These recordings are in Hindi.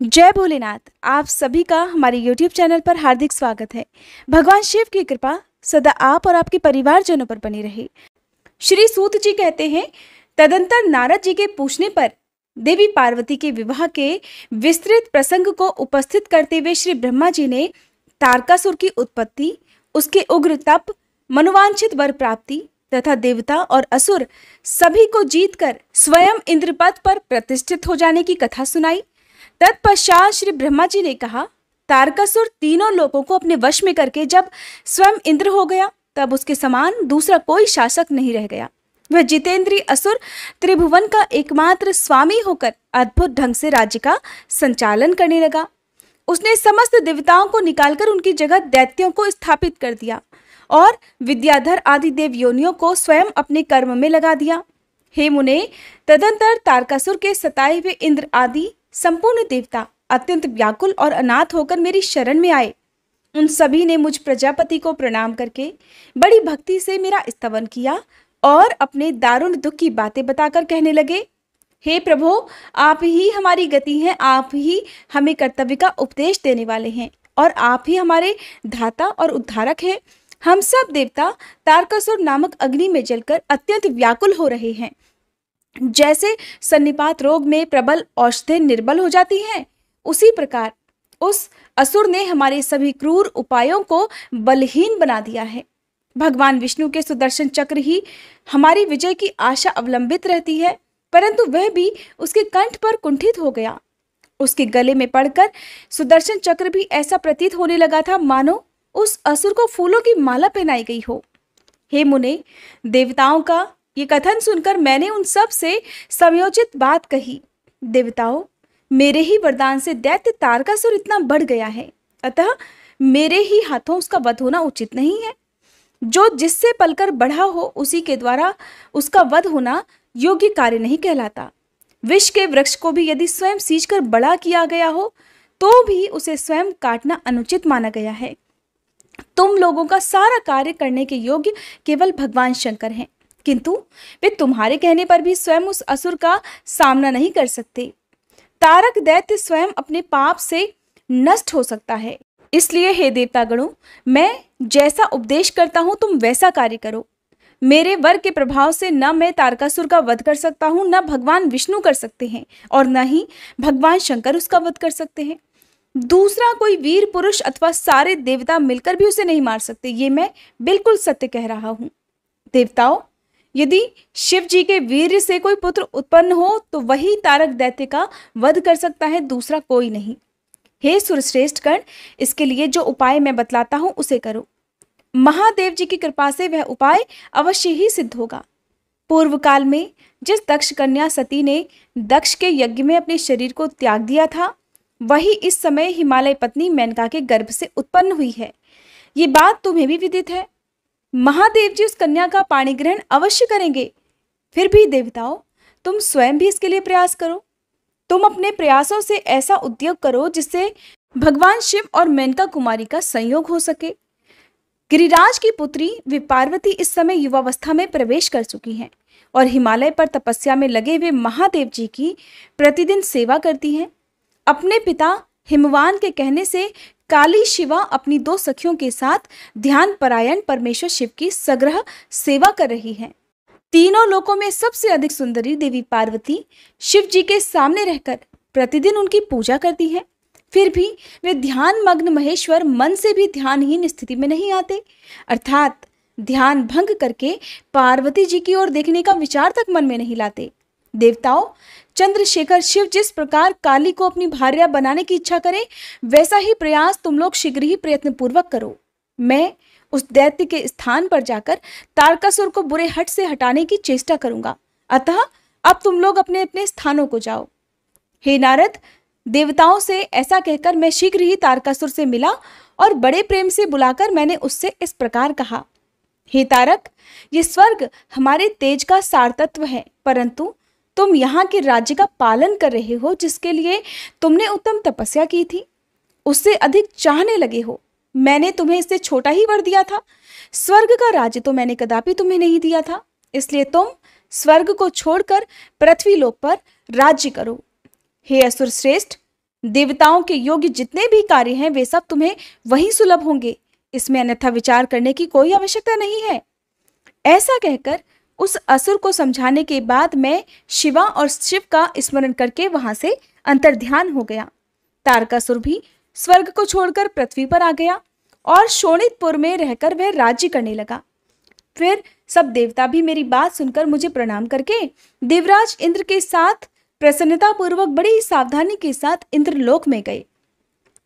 जय भोलेनाथ। आप सभी का हमारे YouTube चैनल पर हार्दिक स्वागत है। भगवान शिव की कृपा सदा आप और आपके परिवारजनों पर बनी रहे। श्री सूत जी कहते हैं, तदंतर नारद जी के पूछने पर देवी पार्वती के विवाह के विस्तृत प्रसंग को उपस्थित करते हुए श्री ब्रह्मा जी ने तारकासुर की उत्पत्ति, उसके उग्र तप, मनोवांछित वर प्राप्ति तथा देवता और असुर सभी को जीतकर स्वयं इंद्रपद पर प्रतिष्ठित हो जाने की कथा सुनाई। तत्पश्चात श्री ब्रह्मा जी ने कहा, तारकासुर तीनों लोगों को अपने वश में करके जब स्वयं इंद्र हो गया, तब उसके समान दूसरा कोई शासक नहीं रह गया। वह जितेंद्रीय असुर त्रिभुवन का एकमात्र स्वामी होकर अद्भुत ढंग से राज्य का संचालन करने लगा। उसने समस्त देवताओं को निकालकर उनकी जगह दैत्यों को स्थापित कर दिया और विद्याधर आदि देव योनियों को स्वयं अपने कर्म में लगा दिया। हे मुने, तदंतर तारकासुर के सताए हुए इंद्र आदि संपूर्ण देवता अत्यंत व्याकुल और अनाथ होकर मेरी शरण में आए। उन सभी ने मुझ प्रजापति को प्रणाम करके बड़ी भक्ति से मेरा स्तवन किया और अपने दारुण दुख की बातें बताकर कहने लगे, हे प्रभु, आप ही हमारी गति हैं, आप ही हमें कर्तव्य का उपदेश देने वाले हैं और आप ही हमारे धाता और उद्धारक हैं। हम सब देवता तारकासुर नामक अग्नि में जलकर अत्यंत व्याकुल हो रहे हैं। जैसे सन्निपात रोग में प्रबल औषधि निर्बल हो जाती हैं, उसी प्रकार उस असुर ने हमारे सभी क्रूर उपायों को बलहीन बना दिया है। भगवान विष्णु के सुदर्शन चक्र ही हमारी विजय की आशा अवलंबित रहती है, परंतु वह भी उसके कंठ पर कुंठित हो गया। उसके गले में पड़कर सुदर्शन चक्र भी ऐसा प्रतीत होने लगा था मानो उस असुर को फूलों की माला पहनाई गई हो। हे मुने, देवताओं का ये कथन सुनकर मैंने उन सब से समयोचित बात कही। देवताओं, मेरे ही वरदान से दैत्य तारकासुर इतना बढ़ गया है, अतः मेरे ही हाथों उसका वध होना उचित नहीं है। जो जिससे पलकर बढ़ा हो, उसी के द्वारा उसका वध होना योग्य कार्य नहीं कहलाता। विष के वृक्ष को भी यदि स्वयं सींचकर बड़ा किया गया हो, तो भी उसे स्वयं काटना अनुचित माना गया है। तुम लोगों का सारा कार्य करने के योग्य केवल भगवान शंकर हैं, किंतु वे तुम्हारे कहने पर भी स्वयं उस असुर का सामना नहीं कर सकते। तारक दैत्य स्वयं अपने पाप से नष्ट हो सकता है। इसलिए हे देवतागणों, मैं जैसा उपदेश करता हूं तुम वैसा कार्य करो। मेरे वर के प्रभाव से न मैं तारकासुर का वध कर सकता हूं, न भगवान विष्णु कर सकते हैं और न ही भगवान शंकर उसका वध कर सकते हैं। दूसरा कोई वीर पुरुष अथवा सारे देवता मिलकर भी उसे नहीं मार सकते। ये मैं बिल्कुल सत्य कह रहा हूं। देवताओं, यदि शिव जी के वीर से कोई पुत्र उत्पन्न हो तो वही तारक दैत्य का वध कर सकता है, दूसरा कोई नहीं। हे सुरश्रेष्ठ गण, इसके लिए जो उपाय मैं बतलाता हूं उसे करो। महादेव जी की कृपा से वह उपाय अवश्य ही सिद्ध होगा। पूर्व काल में जिस दक्ष कन्या सती ने दक्ष के यज्ञ में अपने शरीर को त्याग दिया था, वही इस समय हिमालय पत्नी मेनका के गर्भ से उत्पन्न हुई है। ये बात तुम्हें भी विदित है। महादेव जी उस कन्या का पाणी ग्रहण अवश्य करेंगे। फिर भी देवताओं, तुम स्वयं भी इसके लिए प्रयास करो। तुम अपने प्रयासों से ऐसा उद्योग करो जिससे भगवान शिव और मेनका कुमारी का संयोग हो सके। गिरिराज की पुत्री वे पार्वती इस समय युवावस्था में प्रवेश कर चुकी हैं और हिमालय पर तपस्या में लगे हुए महादेव जी की प्रतिदिन सेवा करती हैं। अपने पिता हिमवान के कहने से काली शिवा अपनी दो सखियों के साथ ध्यान परायण परमेश्वर शिव की सग्रह सेवा कर रही हैं। तीनों लोकों में सबसे अधिक सुंदरी देवी पार्वती शिव जी के सामने रहकर प्रतिदिन उनकी पूजा करती है। फिर भी वे ध्यान मग्न महेश्वर मन से भी ध्यानहीन स्थिति में नहीं आते, अर्थात ध्यान भंग करके पार्वती जी की ओर देखने का विचार तक मन में नहीं लाते। देवताओं, चंद्रशेखर शिव जिस प्रकार काली को अपनी भार्या बनाने की इच्छा करे, वैसा ही प्रयास तुम लोग शीघ्र ही प्रयत्न पूर्वक करो। मैं उस दैत्य के स्थान पर जाकर तारकासुर को बुरे हट से हटाने की चेष्टा करूंगा। अतः अब तुम लोग अपने अपने स्थानों को जाओ। हे नारद, देवताओं से ऐसा कहकर मैं शीघ्र ही तारकासुर से मिला और बड़े प्रेम से बुलाकर मैंने उससे इस प्रकार कहा, हे तारक, ये स्वर्ग हमारे तेज का सार तत्व है, परंतु तुम यहाँ के राज्य का पालन कर रहे हो, जिसके लिए तुमने उत्तम तपस्या की थी, उससे अधिक चाहने लगे हो। मैंने तुम्हें इससे छोटा ही वर दिया था। स्वर्ग का राज्य तो मैंने कदापि तुम्हें नहीं दिया था, इसलिए तुम स्वर्ग को छोड़कर पृथ्वी लोक पर राज्य करो। हे असुर श्रेष्ठ, देवताओं के योग्य जितने भी कार्य हैं वे सब तुम्हें वहीं सुलभ होंगे, इसमें अन्यथा विचार करने की कोई आवश्यकता नहीं है। ऐसा कहकर उस असुर को समझाने के बाद मैं शिवा और शिव का स्मरण करके वहां से अंतर्ध्यान हो गया। तारकासुर भी स्वर्ग को छोड़कर पृथ्वी पर आ गया और शोणितपुर में रहकर वह राज्य करने लगा। फिर सब देवता भी मेरी बात सुनकर मुझे प्रणाम करके देवराज इंद्र के साथ प्रसन्नता पूर्वक बड़ी ही सावधानी के साथ इंद्रलोक में गए।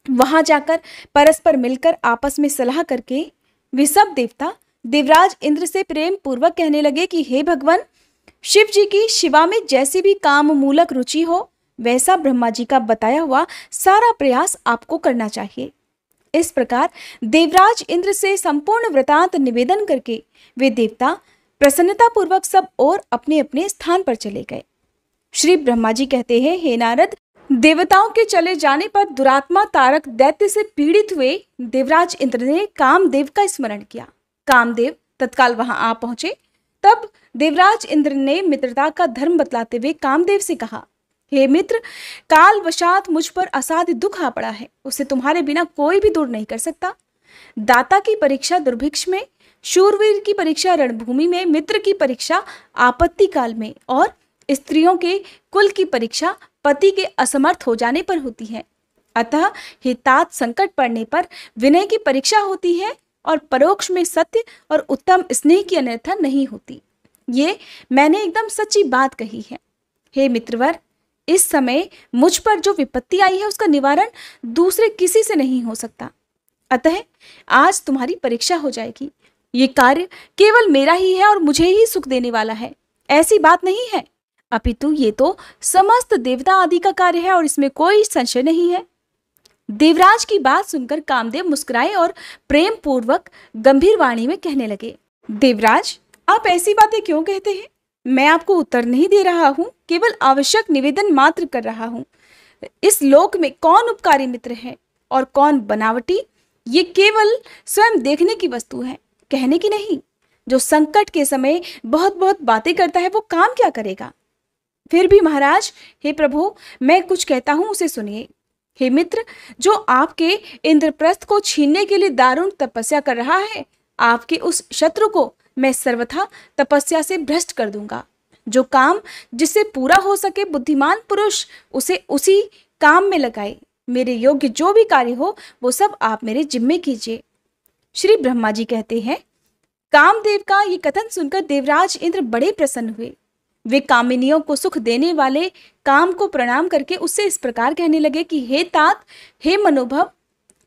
वहां जाकर परस्पर मिलकर आपस में सलाह करके वे सब देवता देवराज इंद्र से प्रेम पूर्वक कहने लगे कि हे भगवान, शिव जी की शिवा में जैसी भी काम मूलक रुचि हो वैसा ब्रह्मा जी का बताया हुआ सारा प्रयास आपको करना चाहिए। इस प्रकार देवराज इंद्र से संपूर्ण वृतांत निवेदन करके वे देवता प्रसन्नता पूर्वक सब और अपने अपने स्थान पर चले गए। श्री ब्रह्मा जी कहते हैं, हे नारद, देवताओं के चले जाने पर दुरात्मा तारक दैत्य से पीड़ित हुए देवराज इंद्र ने कामदेव का स्मरण किया। कामदेव तत्काल वहां आ पहुंचे। तब देवराज इंद्र ने मित्रता का धर्म बतलाते हुए कामदेव से कहा, हे मित्र, काल वशात मुझ पर असाध्य दुख आ पड़ा है, उसे तुम्हारे बिना कोई भी दूर नहीं कर सकता। दाता की परीक्षा दुर्भिक्ष में, शूरवीर की परीक्षा रणभूमि में, मित्र की परीक्षा आपत्ति काल में और स्त्रियों के कुल की परीक्षा पति के असमर्थ हो जाने पर होती है। अतः हितात संकट पड़ने पर विनय की परीक्षा होती है और परोक्ष में सत्य और उत्तम स्नेह की अन्यथा नहीं होती। ये मैंने एकदम सच्ची बात कही है। हे मित्रवर, इस समय मुझ पर जो विपत्ति आई है उसका निवारण दूसरे किसी से नहीं हो सकता। अतः आज तुम्हारी परीक्षा हो जाएगी। ये कार्य केवल मेरा ही है और मुझे ही सुख देने वाला है, ऐसी बात नहीं है, अपितु ये तो समस्त देवता आदि का कार्य है और इसमें कोई संशय नहीं है। देवराज की बात सुनकर कामदेव मुस्कुराए और प्रेम पूर्वक गंभीर वाणी में कहने लगे, देवराज, आप ऐसी बातें क्यों कहते हैं? मैं आपको उत्तर नहीं दे रहा हूं, केवल आवश्यक निवेदन मात्र कर रहा हूं। इस लोक में कौन उपकारी मित्र है और कौन बनावटी, ये केवल स्वयं देखने की वस्तु है, कहने की नहीं। जो संकट के समय बहुत बहुत बातें करता है वो काम क्या करेगा? फिर भी महाराज, हे प्रभु, मैं कुछ कहता हूं उसे सुनिए। हे मित्र, जो आपके इंद्रप्रस्थ को छीनने के लिए दारुण तपस्या कर रहा है, आपके उस शत्रु को मैं सर्वथा तपस्या से भ्रष्ट कर दूंगा। जो काम जिससे पूरा हो सके बुद्धिमान पुरुष उसे उसी काम में लगाए। मेरे योग्य जो भी कार्य हो वो सब आप मेरे जिम्मे कीजिए। श्री ब्रह्मा जी कहते हैं, कामदेव का ये कथन सुनकर देवराज इंद्र बड़े प्रसन्न हुए। वे कामिनियों को सुख देने वाले काम को प्रणाम करके उससे इस प्रकार कहने लगे कि हे तात, हे मनोभव,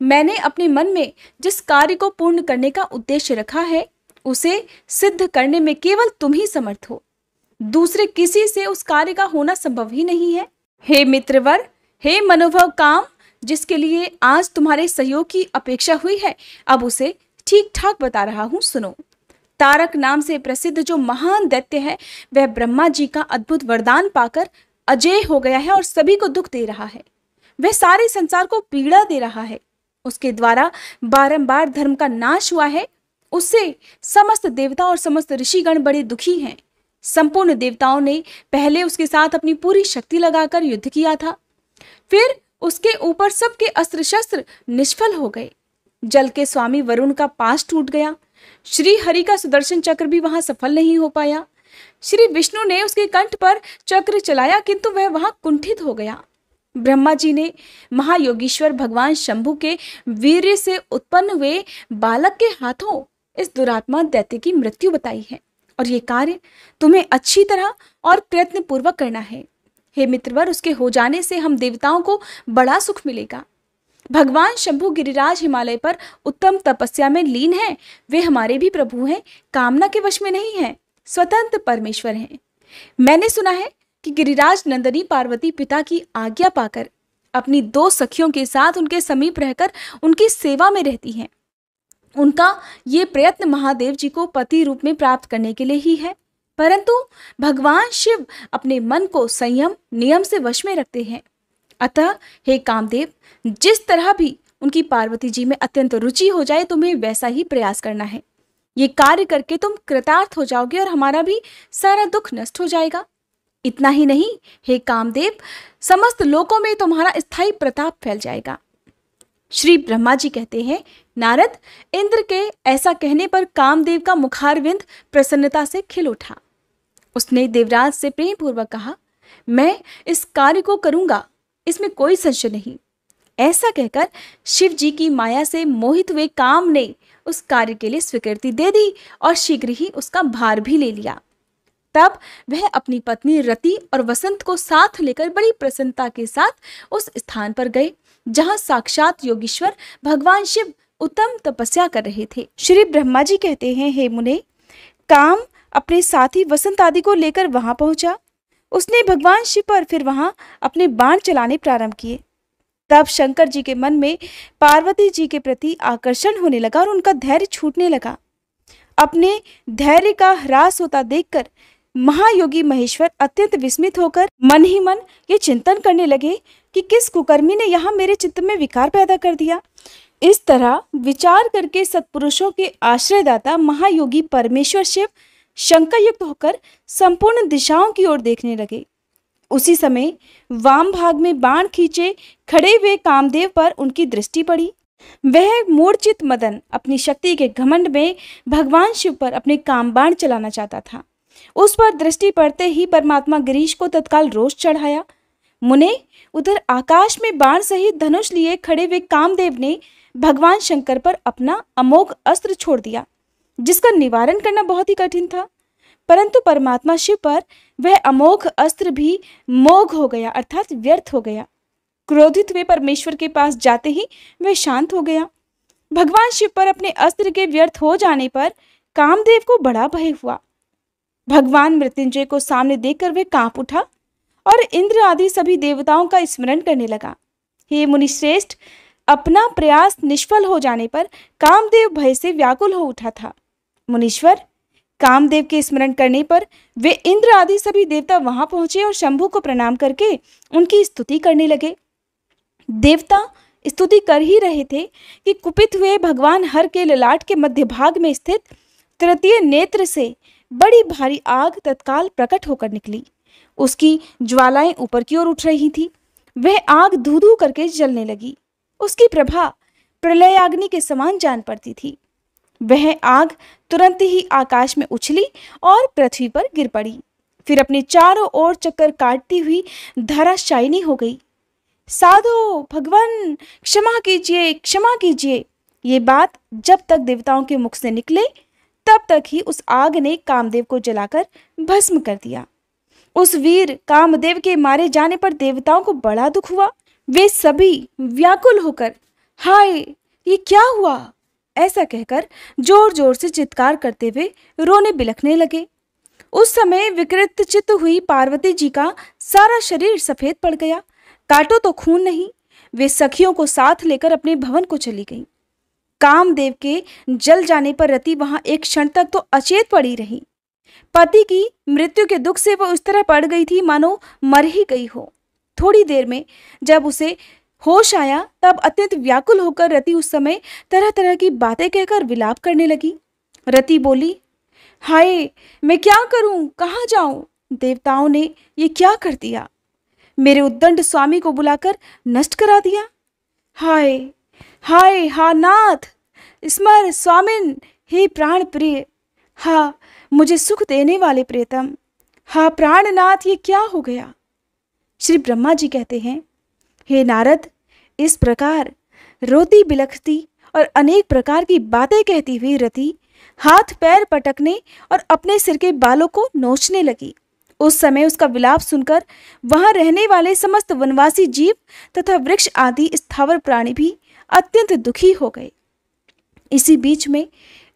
मैंने अपने मन में जिस कार्य को पूर्ण करने का उद्देश्य रखा है उसे सिद्ध करने में केवल तुम ही समर्थ हो। दूसरे किसी से उस कार्य का होना संभव ही नहीं है। हे मित्रवर, हे मनोभव काम, जिसके लिए आज तुम्हारे सहयोग की अपेक्षा हुई है, अब उसे ठीक ठाक बता रहा हूं, सुनो। तारक नाम से प्रसिद्ध जो महान दैत्य है वह ब्रह्मा जी का अद्भुत वरदान पाकर अजेय हो गया है और सभी को दुख दे रहा है। वह सारे संसार को पीड़ा दे रहा है। उसके द्वारा बारंबार धर्म का नाश हुआ है। उससे समस्त देवता और समस्त ऋषिगण बड़े दुखी हैं। संपूर्ण देवताओं ने पहले उसके साथ अपनी पूरी शक्ति लगाकर युद्ध किया था, फिर उसके ऊपर सबके अस्त्र शस्त्र निष्फल हो गए। जल के स्वामी वरुण का पाश टूट गया। श्री हरि का सुदर्शन चक्र भी वहां सफल नहीं हो पाया। श्री विष्णु ने उसके कंठ पर चक्र चलाया किंतु वह वहां कुंठित हो गया। ब्रह्मा जी ने महायोगीश्वर भगवान शंभु के वीर्य से उत्पन्न हुए बालक के हाथों इस दुरात्मा दैत्य की मृत्यु बताई है और ये कार्य तुम्हें अच्छी तरह और प्रयत्न पूर्वक करना है। हे मित्रवर, उसके हो जाने से हम देवताओं को बड़ा सुख मिलेगा। भगवान शंभु गिरिराज हिमालय पर उत्तम तपस्या में लीन हैं। वे हमारे भी प्रभु हैं, कामना के वश में नहीं हैं, स्वतंत्र परमेश्वर हैं। मैंने सुना है कि गिरिराज नंदनी पार्वती पिता की आज्ञा पाकर अपनी 2 सखियों के साथ उनके समीप रहकर उनकी सेवा में रहती हैं। उनका ये प्रयत्न महादेव जी को पति रूप में प्राप्त करने के लिए ही है, परंतु भगवान शिव अपने मन को संयम नियम से वश में रखते हैं। अतः हे कामदेव, जिस तरह भी उनकी पार्वती जी में अत्यंत रुचि हो जाए तुम्हें वैसा ही प्रयास करना है। ये कार्य करके तुम कृतार्थ हो जाओगे और हमारा भी सारा दुख नष्ट हो जाएगा। इतना ही नहीं, हे कामदेव, समस्त लोकों में तुम्हारा स्थायी प्रताप फैल जाएगा। श्री ब्रह्मा जी कहते हैं, नारद, इंद्र के ऐसा कहने पर कामदेव का मुखारविंद प्रसन्नता से खिल उठा। उसने देवराज से प्रेम पूर्वक कहा, मैं इस कार्य को करूंगा, इसमें कोई संशय नहीं। ऐसा कहकर शिव जी की माया से मोहित हुए काम ने उस कार्य के लिए स्वीकृति दे दी और शीघ्र ही उसका भार भी ले लिया। तब वह अपनी पत्नी रति और वसंत को साथ लेकर बड़ी प्रसन्नता के साथ उस स्थान पर गए जहां साक्षात योगीश्वर भगवान शिव उत्तम तपस्या कर रहे थे। श्री ब्रह्मा जी कहते हैं, हे मुने, काम अपने साथी वसंत आदि को लेकर वहां पहुंचा। उसने भगवान शिव पर फिर वहां अपने बाण चलाने प्रारंभ किए। तब शंकर जी के मन में पार्वती जी के प्रति आकर्षण होने लगा और उनका धैर्य छूटने लगा। अपने धैर्य का ह्रास होता देखकर महायोगी महेश्वर अत्यंत विस्मित होकर मन ही मन ये चिंतन करने लगे कि किस कुकर्मी ने यहाँ मेरे चित्त में विकार पैदा कर दिया। इस तरह विचार करके सत्पुरुषों के आश्रयदाता महायोगी परमेश्वर शिव शंकायुक्त होकर संपूर्ण दिशाओं की ओर देखने लगे। उसी समय वाम भाग में बाण खींचे खड़े हुए कामदेव पर उनकी दृष्टि पड़ी। वह मूर्छित मदन अपनी शक्ति के घमंड में भगवान शिव पर अपने काम बाण चलाना चाहता था। उस पर दृष्टि पड़ते ही परमात्मा गिरीश को तत्काल रोष चढ़ाया। मुने, उधर आकाश में बाण सहित धनुष लिए खड़े हुए कामदेव ने भगवान शंकर पर अपना अमोघ अस्त्र छोड़ दिया, जिसका निवारण करना बहुत ही कठिन था। परंतु परमात्मा शिव पर वह अमोघ अस्त्र भी मोघ हो गया, अर्थात व्यर्थ हो गया। क्रोधित हुए परमेश्वर के पास जाते ही वह शांत हो गया। भगवान शिव पर अपने अस्त्र के व्यर्थ हो जाने पर कामदेव को बड़ा भय हुआ। भगवान मृत्युंजय को सामने देखकर वह कांप उठा और इंद्र आदि सभी देवताओं का स्मरण करने लगा। हे मुनिश्रेष्ठ, अपना प्रयास निष्फल हो जाने पर कामदेव भय से व्याकुल हो उठा था। मुनीश्वर, कामदेव के स्मरण करने पर वे इंद्र आदि सभी देवता वहां पहुंचे और शंभु को प्रणाम करके उनकी स्तुति करने लगे। देवता स्तुति कर ही रहे थे कि कुपित हुए भगवान हर के ललाट के मध्य भाग में स्थित तृतीय नेत्र से बड़ी भारी आग तत्काल प्रकट होकर निकली। उसकी ज्वालाएं ऊपर की ओर उठ रही थी। वह आग धू धू करके जलने लगी। उसकी प्रभा प्रलयाग्नि के समान जान पड़ती थी। वह आग तुरंत ही आकाश में उछली और पृथ्वी पर गिर पड़ी, फिर अपने चारों ओर चक्कर काटती हुई धराशायिनी हो गई। साधो भगवान, क्षमा कीजिए, क्षमा कीजिए। ये बात जब तक देवताओं के मुख से निकले तब तक ही उस आग ने कामदेव को जलाकर भस्म कर दिया। उस वीर कामदेव के मारे जाने पर देवताओं को बड़ा दुख हुआ। वे सभी व्याकुल होकर, हाय, ये क्या हुआ, ऐसा कहकर जोर जोर से चित्कार करते हुए रोने बिलखने लगे। उस समय विकृत चित्त हुई पार्वती जी का सारा शरीर सफेद पड़ गया। काटो तो खून नहीं। वे सखियों को साथ लेकर अपने भवन को चली गईं। कामदेव के जल जाने पर रति वहां एक क्षण तक तो अचेत पड़ी रही। पति की मृत्यु के दुख से वह उस तरह पड़ गई थी मानो मर ही गई हो। थोड़ी देर में जब उसे होश आया तब अत्यंत व्याकुल होकर रति उस समय तरह तरह की बातें कहकर विलाप करने लगी। रति बोली, हाय, मैं क्या करूं, कहाँ जाऊं? देवताओं ने ये क्या कर दिया? मेरे उद्दंड स्वामी को बुलाकर नष्ट करा दिया। हाय हाय, हा नाथ, स्मर स्वामिन, हे प्राण प्रिय, हा मुझे सुख देने वाले प्रियतम, हा प्राणनाथ, ये क्या हो गया? श्री ब्रह्मा जी कहते हैं, हे नारद, इस प्रकार रोती बिलखती और अनेक प्रकार की बातें कहती हुई रति हाथ पैर पटकने और अपने सिर के बालों को नोचने लगी। उस समय उसका विलाप सुनकर वहां रहने वाले समस्त वनवासी जीव तथा वृक्ष आदि स्थावर प्राणी भी अत्यंत दुखी हो गए। इसी बीच में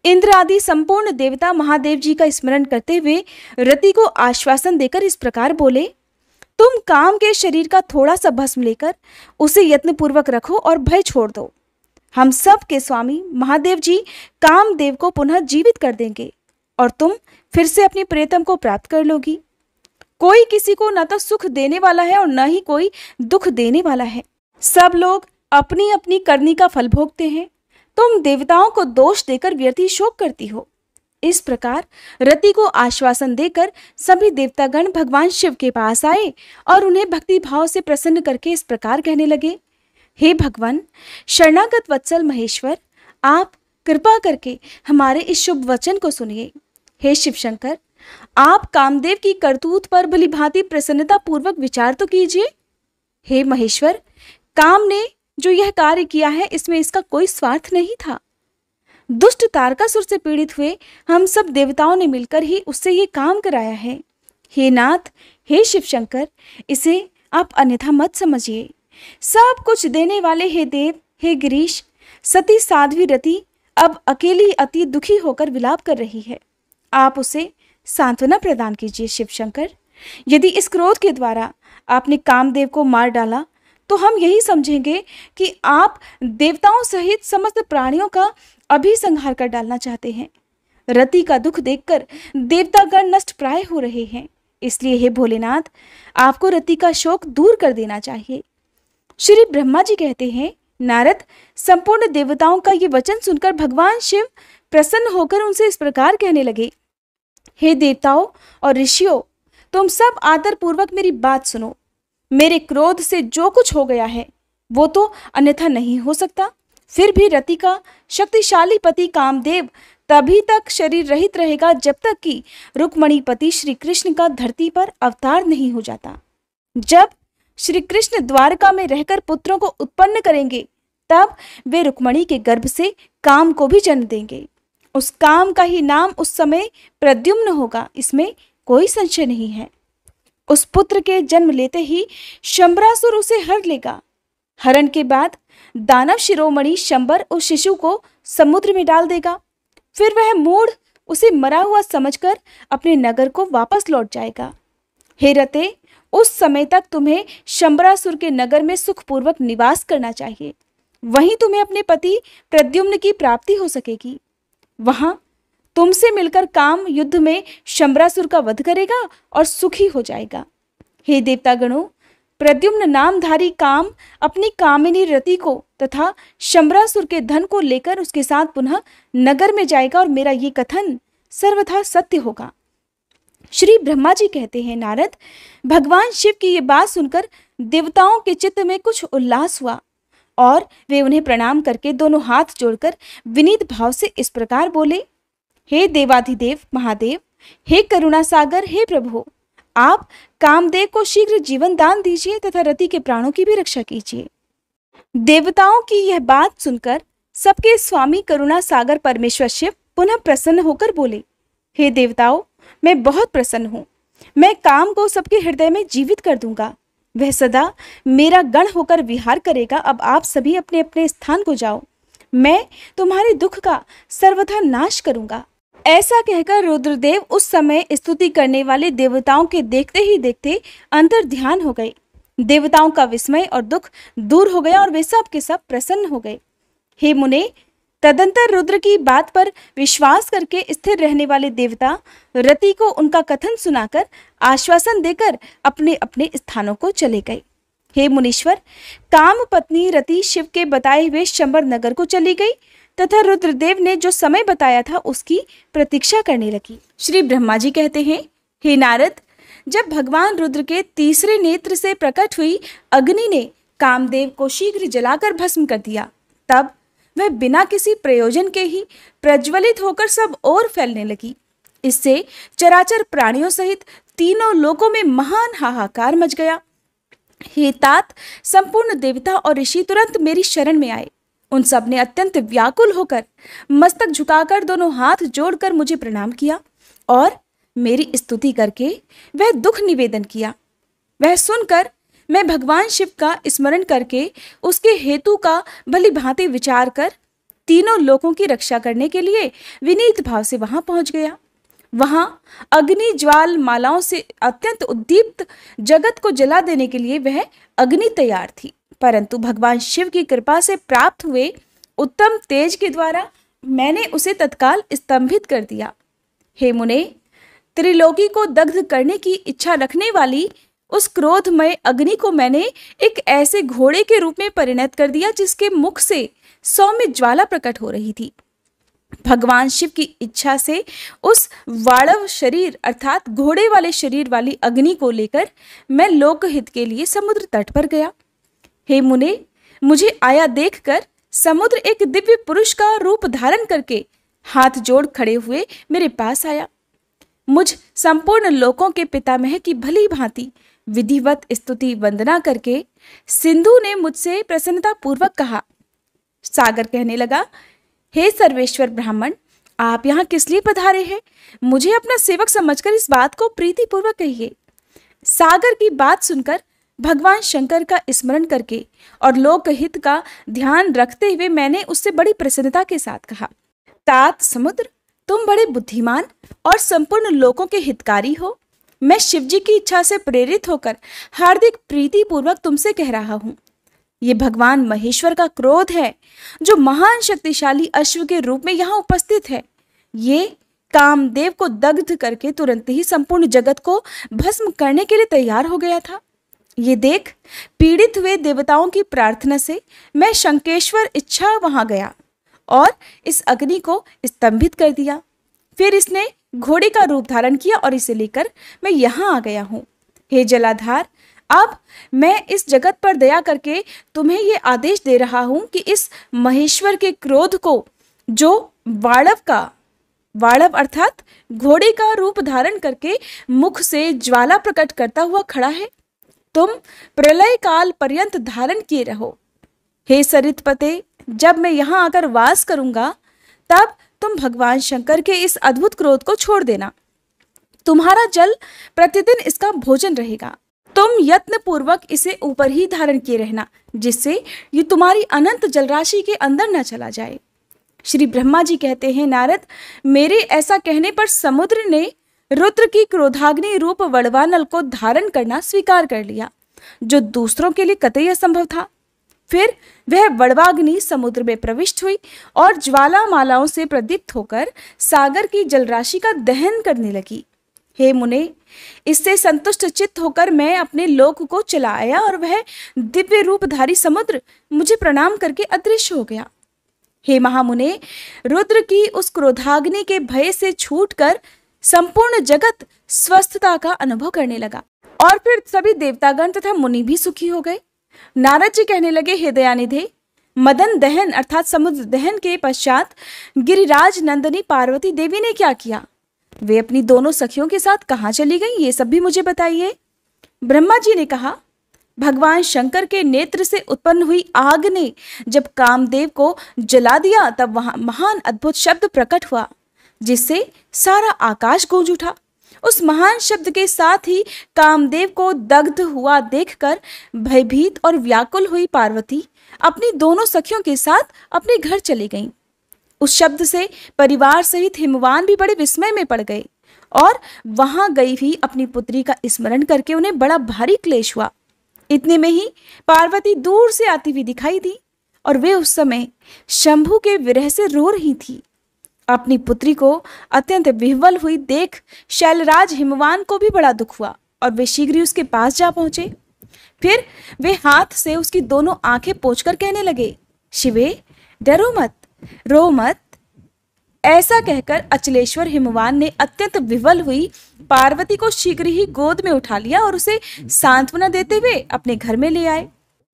इंद्र आदि संपूर्ण देवता महादेव जी का स्मरण करते हुए रति को आश्वासन देकर इस प्रकार बोले, तुम काम के शरीर का थोड़ा सा भस्म लेकर उसे यत्नपूर्वक रखो और भय छोड़ दो। हम सब के स्वामी महादेव जी कामदेव को पुनः जीवित कर देंगे और तुम फिर से अपनी प्रियतम को प्राप्त कर लोगी। कोई किसी को न तो सुख देने वाला है और न ही कोई दुख देने वाला है। सब लोग अपनी अपनी करनी का फल भोगते हैं। तुम देवताओं को दोष देकर व्यर्थ शोक करती हो। इस प्रकार रति को आश्वासन देकर सभी देवतागण भगवान शिव के पास आए और उन्हें भक्ति भाव से प्रसन्न करके इस प्रकार कहने लगे, हे भगवान शरणागत वत्सल महेश्वर, आप कृपा करके हमारे इस शुभ वचन को सुनिए। हे शिव शंकर, आप कामदेव की करतूत पर भली भांति प्रसन्नता पूर्वक विचार तो कीजिए। हे महेश्वर, काम ने जो यह कार्य किया है इसमें इसका कोई स्वार्थ नहीं था। दुष्ट तारकासुर से पीड़ित हुए हम सब देवताओं ने मिलकर ही उससे ये काम कराया है। हे नाथ, हे शिव शंकर, इसे आप अन्यथा मत समझिए। सब कुछ देने वाले हे देव, हे गिरीश, सती साध्वी रति अब अकेली अति दुखी होकर विलाप कर रही है। आप उसे सांत्वना प्रदान कीजिए शिव शंकर। यदि इस क्रोध के द्वारा आपने कामदेव को मार डाला तो हम यही समझेंगे कि आप देवताओं सहित समस्त प्राणियों का अभी संहार कर डालना चाहते हैं। रति का दुख देखकर देवतागण नष्ट प्राय हो रहे हैं, इसलिए हे भोलेनाथ, आपको रति का शोक दूर कर देना चाहिए। श्री ब्रह्मा जी कहते हैं, नारद, संपूर्ण देवताओं का ये वचन सुनकर भगवान शिव प्रसन्न होकर उनसे इस प्रकार कहने लगे, हे देवताओं और ऋषियों, तुम सब आदर पूर्वक मेरी बात सुनो। मेरे क्रोध से जो कुछ हो गया है वो तो अन्यथा नहीं हो सकता। फिर भी रति का शक्तिशाली पति कामदेव तभी तक शरीर रहित रहेगा जब तक कि रुक्मणी पति श्री कृष्ण का धरती पर अवतार नहीं हो जाता। जब श्री कृष्ण द्वारका में रहकर पुत्रों को उत्पन्न करेंगे तब वे रुक्मणी के गर्भ से काम को भी जन्म देंगे। उस काम का ही नाम उस समय प्रद्युम्न होगा, इसमें कोई संशय नहीं है। उस पुत्र के जन्म लेते ही शंबरासुर उसे हर लेगा। हरण के बाद दानव शिरोमणि शंबर उस शिशु को समुद्र में डाल देगा। फिर वह मूढ़ उसे मरा हुआ समझकर अपने नगर को वापस लौट जाएगा। हे रते, उस समय तक तुम्हें शंबरासुर के नगर में सुखपूर्वक निवास करना चाहिए। वहीं तुम्हें अपने पति प्रद्युम्न की प्राप्ति हो सकेगी। वहां तुमसे मिलकर काम युद्ध में शंबरासुर का वध करेगा और सुखी हो जाएगा। हे देवतागणों, प्रद्युम्न नामधारी काम अपनी कामिनी रति को तथा शंबरासुर के धन को लेकर उसके साथ पुनः नगर में जाएगा और मेरा ये कथन सर्वथा सत्य होगा। श्री ब्रह्मा जी कहते हैं, नारद, भगवान शिव की ये बात सुनकर देवताओं के चित्त में कुछ उल्लास हुआ और वे उन्हें प्रणाम करके दोनों हाथ जोड़कर विनीत भाव से इस प्रकार बोले, हे देवाधिदेव महादेव, हे करुणा सागर, हे प्रभु, आप कामदेव को शीघ्र जीवन दान दीजिए तथा रति के प्राणों की भी रक्षा कीजिए। देवताओं की यह बात सुनकर सबके स्वामी करुणा सागर परमेश्वर शिव पुनः प्रसन्न होकर बोले, हे देवताओं, मैं बहुत प्रसन्न हूँ। मैं काम को सबके हृदय में जीवित कर दूंगा। वह सदा मेरा गण होकर विहार करेगा। अब आप सभी अपने अपने स्थान को जाओ। मैं तुम्हारे दुख का सर्वथा नाश करूंगा। ऐसा कहकर रुद्रदेव उस समय स्तुति करने वाले देवताओं के देखते ही देखते अंतर ध्यान हो गए। देवताओं का विस्मय और दुख दूर हो गया और वे सब के सब प्रसन्न हो गए। हे मुने, तदंतर रुद्र की बात पर विश्वास करके स्थिर रहने वाले देवता रति को उनका कथन सुनाकर आश्वासन देकर अपने अपने स्थानों को चले गए। हे मुनीश्वर, काम पत्नी रति शिव के बताए हुए शंबर नगर को चली गई तथा रुद्रदेव ने जो समय बताया था उसकी प्रतीक्षा करने लगी। श्री ब्रह्मा जी कहते हैं, हे नारद, जब भगवान रुद्र के तीसरे नेत्र से प्रकट हुई अग्नि ने कामदेव को शीघ्र जलाकर भस्म कर दिया, तब वह बिना किसी प्रयोजन के ही प्रज्वलित होकर सब ओर फैलने लगी। इससे चराचर प्राणियों सहित तीनों लोकों में महान हाहाकार मच गया। हे तात, संपूर्ण देवता और ऋषि तुरंत मेरी शरण में आए। उन सब ने अत्यंत व्याकुल होकर मस्तक झुकाकर दोनों हाथ जोड़कर मुझे प्रणाम किया और मेरी स्तुति करके वह दुख निवेदन किया। वह सुनकर मैं भगवान शिव का स्मरण करके उसके हेतु का भली भांति विचार कर तीनों लोकों की रक्षा करने के लिए विनीत भाव से वहां पहुंच गया। वहां अग्नि ज्वाल मालाओं से अत्यंत उद्दीप्त जगत को जला देने के लिए वह अग्नि तैयार थी, परंतु भगवान शिव की कृपा से प्राप्त हुए उत्तम तेज के द्वारा मैंने उसे तत्काल स्तंभित कर दिया। हे मुने, त्रिलोकी को दग्ध करने की इच्छा रखने वाली उस क्रोधमय अग्नि को मैंने एक ऐसे घोड़े के रूप में परिणत कर दिया जिसके मुख से सौम्य ज्वाला प्रकट हो रही थी। भगवान शिव की इच्छा से उस वाड़व शरीर अर्थात घोड़े वाले शरीर वाली अग्नि को लेकर मैं लोकहित के लिए समुद्र तट पर गया। हे मुने, मुझे आया देखकर समुद्र एक दिव्य पुरुष का रूप धारण करके हाथ जोड़ खड़े हुए मेरे पास आया। मुझ संपूर्ण लोकों के पितामह की भली भांति विधिवत स्तुति वंदना करके सिंधु ने मुझसे प्रसन्नता पूर्वक कहा। सागर कहने लगा, हे सर्वेश्वर ब्राह्मण, आप यहाँ किस लिए पधारे हैं? मुझे अपना सेवक समझकर इस बात को प्रीतिपूर्वक कहिए। सागर की बात सुनकर भगवान शंकर का स्मरण करके और लोकहित का ध्यान रखते हुए मैंने उससे बड़ी प्रसन्नता के साथ कहा, तात समुद्र, तुम बड़े बुद्धिमान और संपूर्ण लोकों के हितकारी हो। मैं शिवजी की इच्छा से प्रेरित होकर हार्दिक प्रीति पूर्वक तुमसे कह रहा हूं, ये भगवान महेश्वर का क्रोध है जो महान शक्तिशाली अश्व के रूप में यहाँ उपस्थित है। ये कामदेव को दग्ध करके तुरंत ही संपूर्ण जगत को भस्म करने के लिए तैयार हो गया था। ये देख पीड़ित हुए देवताओं की प्रार्थना से मैं शंकेश्वर इच्छा वहां गया और इस अग्नि को स्तंभित कर दिया। फिर इसने घोड़े का रूप धारण किया और इसे लेकर मैं यहाँ आ गया हूँ। हे जलाधार, अब मैं इस जगत पर दया करके तुम्हें ये आदेश दे रहा हूं कि इस महेश्वर के क्रोध को, जो वाड़व अर्थात घोड़े का रूप धारण करके मुख से ज्वाला प्रकट करता हुआ खड़ा है, तुम प्रलय काल पर्यंत धारण किए रहो। हे सरितपते, जब मैं यहाँ आकर वास करूंगा तब तुम भगवान शंकर के इस अद्भुत क्रोध को छोड़ देना। तुम्हारा जल प्रतिदिन इसका भोजन रहेगा। तुम यत्न पूर्वक इसे ऊपर ही धारण किए रहना, जिससे ये तुम्हारी अनंत जलराशि के अंदर न चला जाए। श्री ब्रह्मा जी कहते हैं, नारद, मेरे ऐसा कहने पर समुद्र ने रुद्र की क्रोधाग्नि रूप वड़वानल को धारण करना स्वीकार कर लिया, जो दूसरों के लिए कतई असंभव था। फिर वह वड़वाग्नि समुद्र में प्रविष्ट हुई और ज्वालामालाओं से प्रदीप्त होकर सागर की जलराशि का दहन करने लगी। हे मुने, इससे संतुष्ट चित्त होकर मैं अपने लोक को चला आया और वह दिव्य रूपधारी समुद्र मुझे प्रणाम करके अदृश्य हो गया। हे महामुने, रुद्र की उस क्रोधाग्नि के भय से छूटकर संपूर्ण जगत स्वस्थता का अनुभव करने लगा और फिर सभी देवतागण तथा मुनि भी सुखी हो गए। नारद जी कहने लगे, हे दयानिधे, मदन दहन अर्थात समुद्र दहन के पश्चात गिरिराज नंदिनी पार्वती देवी ने क्या किया? वे अपनी दोनों सखियों के साथ कहाँ चली गईं, ये सब भी मुझे बताइए। ब्रह्मा जी ने कहा, भगवान शंकर के नेत्र से उत्पन्न हुई आग ने जब कामदेव को जला दिया तब वहां महान अद्भुत शब्द प्रकट हुआ, जिससे सारा आकाश गूंज उठा। उस महान शब्द के साथ ही कामदेव को दग्ध हुआ देखकर भयभीत और व्याकुल हुई पार्वती अपनी दोनों सखियों के साथ अपने घर चली गईं। उस शब्द से परिवार सहित हिमवान भी बड़े विस्मय में पड़ गए और वहां गई हुई अपनी पुत्री का स्मरण करके उन्हें बड़ा भारी क्लेश हुआ। इतने में ही पार्वती दूर से आती हुई दिखाई दी और वे उस समय शंभु के विरह से रो रही थी। अपनी पुत्री को अत्यंत विह्वल हुई देख शैलराज हिमवान को भी बड़ा दुख हुआ और वे शीघ्र ही उसके पास जा पहुंचे। फिर वे हाथ से उसकी दोनों आंखें पोंछकर कहने लगे, शिवे, डरो मत, रो मत। ऐसा कहकर अचलेश्वर हिमवान ने अत्यंत विह्वल हुई पार्वती को शीघ्र ही गोद में उठा लिया और उसे सांत्वना देते हुए अपने घर में ले आए।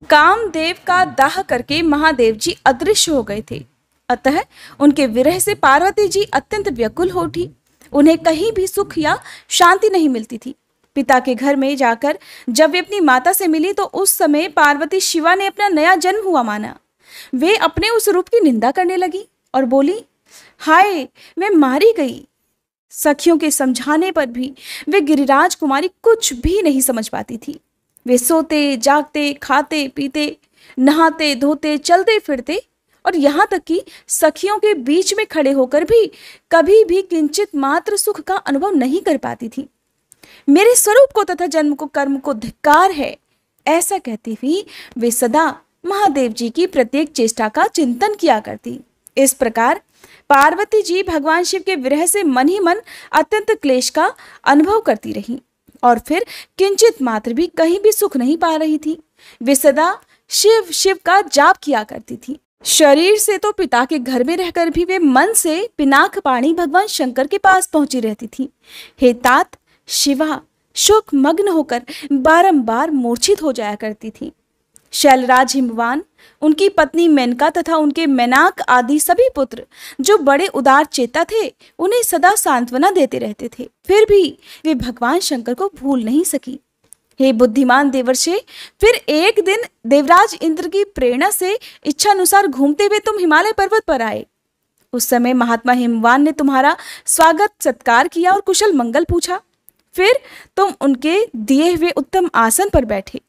कामदेव का दाह करके महादेव जी अदृश्य हो गए थे, अतः उनके विरह से पार्वती जी अत्यंत व्याकुल हो उठी। उन्हें कहीं भी सुख या शांति नहीं मिलती थी। पिता के घर में जाकर जब वे अपनी माता से मिली तो उस समय पार्वती शिवा ने अपना नया जन्म हुआ माना। वे अपने उस रूप की निंदा करने लगी और बोली, हाय, मैं मारी गई। सखियों के समझाने पर भी वे गिरिराज कुमारी कुछ भी नहीं समझ पाती थी। वे सोते जागते, खाते पीते, नहाते धोते, चलते फिरते और यहाँ तक कि सखियों के बीच में खड़े होकर भी कभी भी किंचित मात्र सुख का अनुभव नहीं कर पाती थी। मेरे स्वरूप को तथा जन्म को कर्म को धिक्कार है, ऐसा कहती हुई वे सदा महादेव जी की प्रत्येक चेष्टा का चिंतन किया करती। इस प्रकार पार्वती जी भगवान शिव के विरह से मन ही मन अत्यंत क्लेश का अनुभव करती रही और फिर किंचित मात्र भी कहीं भी सुख नहीं पा रही थी। वे सदा शिव शिव का जाप किया करती थी। शरीर से तो पिता के घर में रहकर भी वे मन से पिनाक पाणी भगवान शंकर के पास पहुंची रहती थी। हे तात, शिवा शोक मग्न होकर बारंबार मूर्छित हो जाया करती थी। शैलराज हिमवान, उनकी पत्नी मेनका तथा उनके मेनाक आदि सभी पुत्र जो बड़े उदार चेता थे, उन्हें सदा सांत्वना देते रहते थे। फिर भी वे भगवान शंकर को भूल नहीं सकी। हे बुद्धिमान देवर्षे, फिर एक दिन देवराज इंद्र की प्रेरणा से इच्छानुसार घूमते हुए तुम हिमालय पर्वत पर आए। उस समय महात्मा हिमवान ने तुम्हारा स्वागत सत्कार किया और कुशल मंगल पूछा। फिर तुम उनके दिए हुए उत्तम आसन पर बैठे।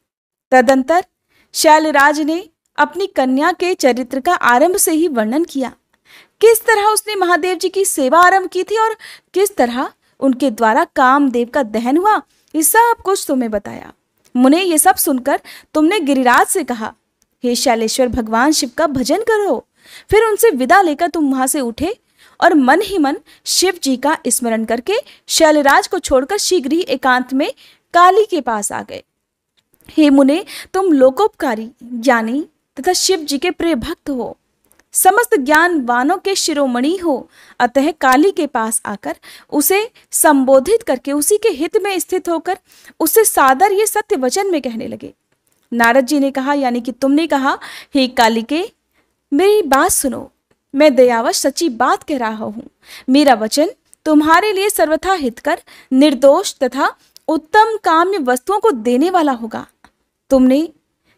तदंतर शैलराज ने अपनी कन्या के चरित्र का आरंभ से ही वर्णन किया। किस तरह उसने महादेव जी की सेवा आरंभ की थी और किस तरह उनके द्वारा कामदेव का दहन हुआ, ये सब कुछ तुम्हें बताया। मुने, ये सब सुनकर तुमने गिरिराज से कहा, हे शैलेश्वर, भगवान शिव का भजन करो। फिर उनसे विदा लेकर तुम वहां से उठे और मन ही मन शिव जी का स्मरण करके शैलराज को छोड़कर शीघ्र ही एकांत में काली के पास आ गए। हे मुने, तुम लोकोपकारी, ज्ञानी तथा शिव जी के प्रिय भक्त हो, समस्त ज्ञानवानों के शिरोमणि हो। अतः काली के पास आकर उसे संबोधित करके उसी के हित में स्थित होकर उससे सादर ये सत्य वचन में कहने लगे। नारद जी ने कहा, यानी कि तुमने कहा, हे कालिके, मेरी बात सुनो, मैं दयावश सच्ची बात कह रहा हूं। मेरा वचन तुम्हारे लिए सर्वथा हितकर, निर्दोष तथा उत्तम काम्य वस्तुओं को देने वाला होगा। तुमने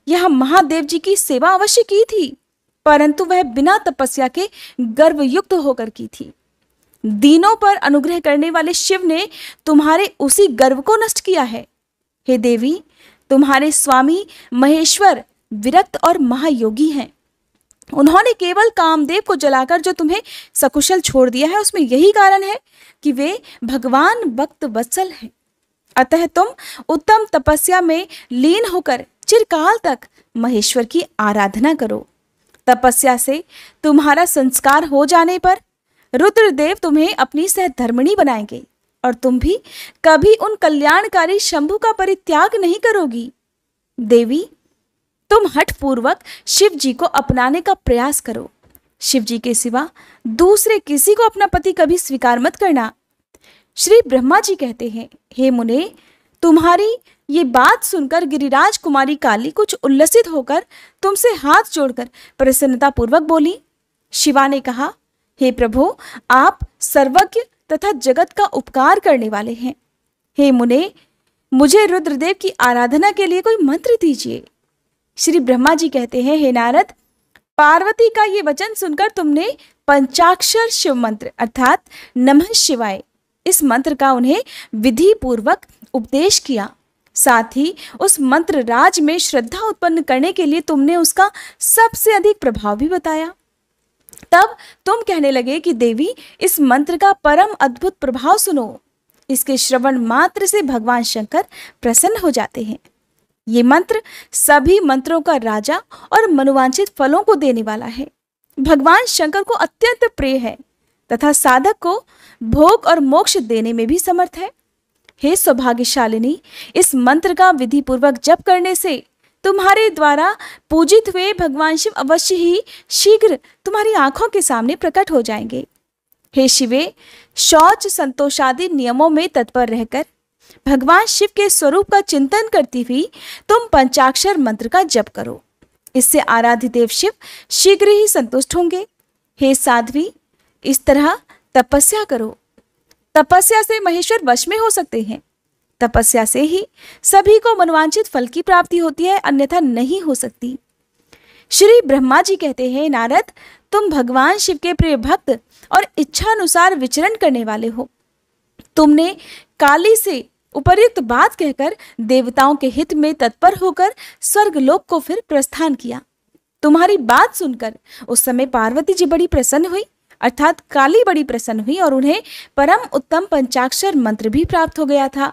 यह महादेव जी की सेवा अवश्य की थी, परंतु वह बिना तपस्या के गर्वयुक्त होकर की थी। दीनों पर अनुग्रह करने वाले शिव ने तुम्हारे उसी गर्व को नष्ट किया है। हे देवी, तुम्हारे स्वामी महेश्वर विरक्त और महायोगी हैं। उन्होंने केवल कामदेव को जलाकर जो तुम्हें सकुशल छोड़ दिया है, उसमें यही कारण है कि वे भगवान भक्त वत्सल हैं। अतः तुम उत्तम तपस्या में लीन होकर चिरकाल तक महेश्वर की आराधना करो। तपस्या से तुम्हारा संस्कार हो जाने पर रुद्रदेव तुम्हें अपनी सहधर्मिणी बनाएंगे और तुम भी कभी उन कल्याणकारी शंभु का परित्याग नहीं करोगी। देवी, तुम हठ पूर्वक शिव जी को अपनाने का प्रयास करो। शिव जी के सिवा दूसरे किसी को अपना पति कभी स्वीकार मत करना। श्री ब्रह्मा जी कहते हैं, हे मुने, तुम्हारी ये बात सुनकर गिरिराज कुमारी काली कुछ उल्लसित होकर तुमसे हाथ जोड़कर प्रसन्नता पूर्वक बोली। शिवा ने कहा, हे प्रभु, आप सर्वज्ञ तथा जगत का उपकार करने वाले हैं। हे मुने, मुझे रुद्रदेव की आराधना के लिए कोई मंत्र दीजिए। श्री ब्रह्मा जी कहते हैं, हे नारद, पार्वती का ये वचन सुनकर तुमने पंचाक्षर शिव मंत्र अर्थात नमः शिवाय, इस मंत्र का उन्हें विधि पूर्वक उपदेश किया। साथ ही उस मंत्र राज में श्रद्धा उत्पन्न करने के लिए तुमने उसका सबसे अधिक प्रभाव भी बताया। तब तुम कहने लगे कि देवी, इस मंत्र का परम अद्भुत प्रभाव सुनो। इसके श्रवण मात्र से भगवान शंकर प्रसन्न हो जाते हैं। ये मंत्र सभी मंत्रों का राजा और मनोवांछित फलों को देने वाला है। भगवान शंकर को अत्यंत प्रिय है तथा साधक को भोग और मोक्ष देने में भी समर्थ है। हे सौभाग्यशालिनी, इस मंत्र का विधि पूर्वक जप करने से तुम्हारे द्वारा पूजित हुए भगवान शिव अवश्य ही शीघ्र तुम्हारी आंखों के सामने प्रकट हो जाएंगे। हे शिवे, शौच संतोषादि नियमों में तत्पर रहकर भगवान शिव के स्वरूप का चिंतन करती हुई तुम पंचाक्षर मंत्र का जप करो। इससे आराध्य देव शिव शीघ्र ही संतुष्ट होंगे। हे साध्वी, इस तरह तपस्या करो। तपस्या से महेश्वर वश में हो सकते हैं। तपस्या से ही सभी को मनोवांछित फल की प्राप्ति होती है, अन्यथा नहीं हो सकती। श्री ब्रह्मा जी कहते हैं, नारद, तुम भगवान शिव के प्रिय भक्त और इच्छानुसार विचरण करने वाले हो। तुमने काली से उपर्युक्त बात कहकर देवताओं के हित में तत्पर होकर स्वर्गलोक को फिर प्रस्थान किया। तुम्हारी बात सुनकर उस समय पार्वती जी बड़ी प्रसन्न हुई, अर्थात काली बड़ी प्रसन्न हुई और उन्हें परम उत्तम पंचाक्षर मंत्र भी प्राप्त हो गया था।